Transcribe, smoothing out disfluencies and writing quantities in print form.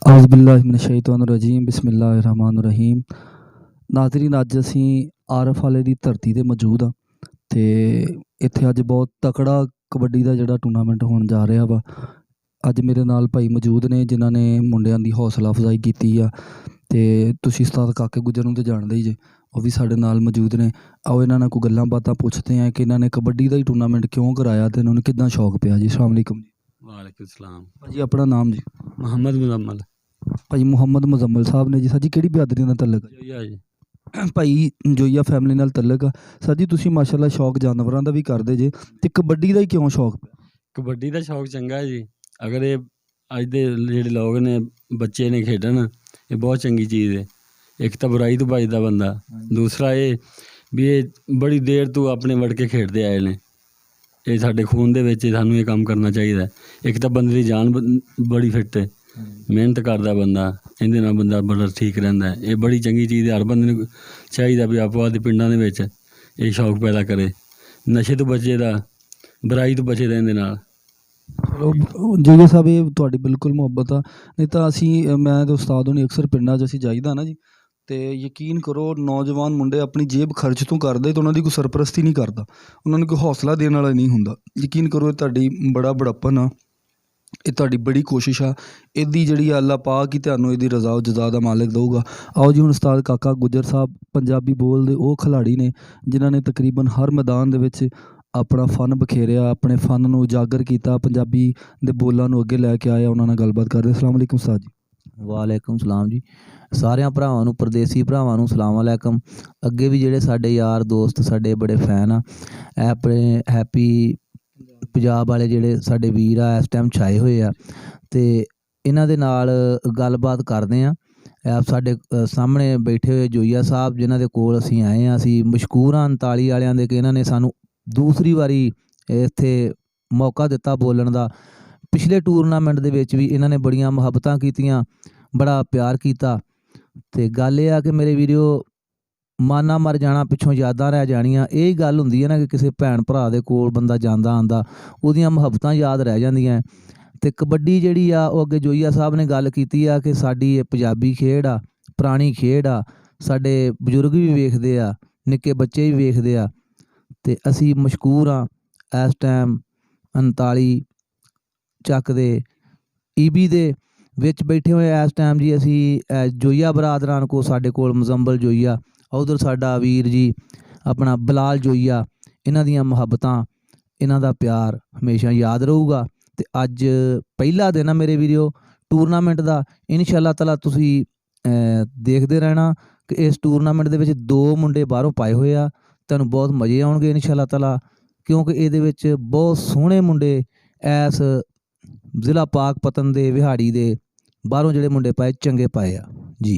औज़ुबिल्लाहिमिनश्शैतानिर्रजीम बिस्मिल्लाहिर्रहमानिर्रहीम। नाज़रीन अज असीं आरफ वाले दी धरती ते मौजूद हाँ ते इत्थे अज बहुत तकड़ा कबड्डी का जिहड़ा टूर्नामेंट होण जा रहा वा। अज मेरे नाल भाई मौजूद ने जिन्हां ने मुंडियां दी हौसला अफजाई कीती आ ते तुसीं उस्ताद काके गुज्जर नूं ते जाणदे ही जे, वो भी साडे नाल मौजूद ने। आओ इन्हां नाल कोई गल्लां बातां पुछदे हैं कि इन्हां ने कबड्डी का ही टूर्नामेंट क्यों कराया ते इन्हां नूं किद्दां शौक पिया जी। अस्सलाम वालेकुम जी। वालेकुम सलाम। भाजी अपना नाम जी? मोहम्मद मुजम्मल। भाई मुहम्मद मुजम्मल साहब ने जी। सर जी किहड़ी बिरादरी नाल तल्लक है? जोइया जी। भाई जोइया फैमिली नाल तल्लक आ। सर जी तुसीं माशाअल्लाह शौक जानवरां दा भी करदे जे ते कबड्डी दा ही क्यों शौक पिया? कबड्डी का शौक चंगा है जी। अगर ये अज दे जेह्ड़े लोग ने बच्चे ने खेडन ये बहुत चंगी चीज़ है। एक तो बुराई तो बचदा बंदा, दूसरा ये भी ये बड़ी देर तो अपने वड़के खेडते आए ने। ये साडे खून दे विच सानूं ये कम्म करना चाहिए। एक तो बंदे दी जान बड़ी फिट है, मेहनत करदा बंदा, इहदे नाल बंदा बड़ा ठीक रहिंदा है। ये बड़ी चंगी चीज़ है। हर बंदे नूं चाहिदा भी आपो आपदे पिंडां दे विच ये शौक पैदा करे, नशे तो बचे दा, बुराई तो बचे दा इहदे नाल। चलो जोइया साहब ये तुहाडी बिल्कुल मुहब्बत आ। नहीं तो असीं मैं ते उस्ताद होनी अक्सर पिंडां 'च असीं जाईदा ना जी, तो यकीन करो नौजवान मुंडे अपनी जेब खर्च तो करदे तो उन्हां दी कोई सरपरस्ती नहीं करदा, उन्हां नूं कोई हौसला देण वाला नहीं हुंदा। यकीन करो ये तुहाडी बड़ा बड़प्पन आ, ये तुहाडी बड़ी कोशिश आ। इहदी जिहड़ी अल्लाह पाक ही तुहानूं इहदी रज़ा जज़ा दा मालिक दऊगा। आओ जी हुण उस्ताद काका गुज्जर साहब पंजाबी बोलदे वो खिलाड़ी ने जिन्हां ने तकरीबन हर मैदान दे विच अपना फन बखेरिया, अपने फन नूं उजागर किया, पंजाबी दे बोलां नूं अगे लैके आया। उन्हां नाल गलबात करदे। अस्सलाम वालेकुम उस्ताद जी। वालेकुम सलाम जी। सारियां भरावां नूं परदेसी भरावां नूं सलाम अलैकुम। अगे भी जिहड़े साडे यार दोस्त साडे बड़े फैन आ, अपने हैप्पी पंजाब वाले जिहड़े साडे वीर आ इस टाइम छाए हुए आ ते इन्हां दे नाल गलबात करदे आ। साडे सामने बैठे हुए जोइया साहब जिन्हां दे कोल असीं आए आ, असीं मशकूर हाँ 39 वालियां दे कि इन्हां ने सानूं दूसरी वारी इत्थे मौका दिता बोलण दा। पिछले टूरनामेंट दे विच भी इन्हां ने बड़ियां मुहब्बतां कीतियां, बड़ा प्यार किया। तो गल ये आ कि मेरे वीडियो माना मर जाना पिछों यादां रह जानियां। यही गल हुंदी है ना कि किसी भैन भरा दे कोल बंदा जांदा आंदा उहदियां मुहब्बतां याद रह जांदियां। ते कबड्डी जिहड़ी आ ओह अगे जोइया साहब ने गल कीती आ कि साडी ये पंजाबी खेड आ, पुरानी खेड आ, साडे बजुर्ग भी वेखदे आ, निक्के बच्चे भी वेखदे आ ते असीं मशकूर हाँ इस टाइम 39 ਚੱਕ ਦੇ ईबी ਦੇ ਵਿੱਚ बैठे हुए इस टाइम जी। असी जोइया बरादरां को साडे कोल मुजम्बल जोइया, उधर साडा वीर जी अपना बलाल जोइया, इन्हां दियां मुहब्बतां इन्हां दा प्यार हमेशा याद रहूगा। तो अज पहला दिन है मेरे वीडियो टूरनामेंट का। इंशाअल्लाह तआला तुसी देखते रहना कि इस टूरनामेंट दे विच 2 मुंडे बाहरों पाए हुए आ, तुहानूं बहुत मज़े आउणगे इंशाअल्लाह तआला, क्योंकि इहदे विच बहुत सोहणे मुंडे इस ਜ਼ਿਲ੍ਹਾ ਪਾਕਪਤਨ ਦੇ ਵਿਹਾੜੀ ਦੇ ਬਾਹਰੋਂ ਜਿਹੜੇ ਮੁੰਡੇ ਪਾਏ ਚੰਗੇ ਪਾਏ ਆ ਜੀ।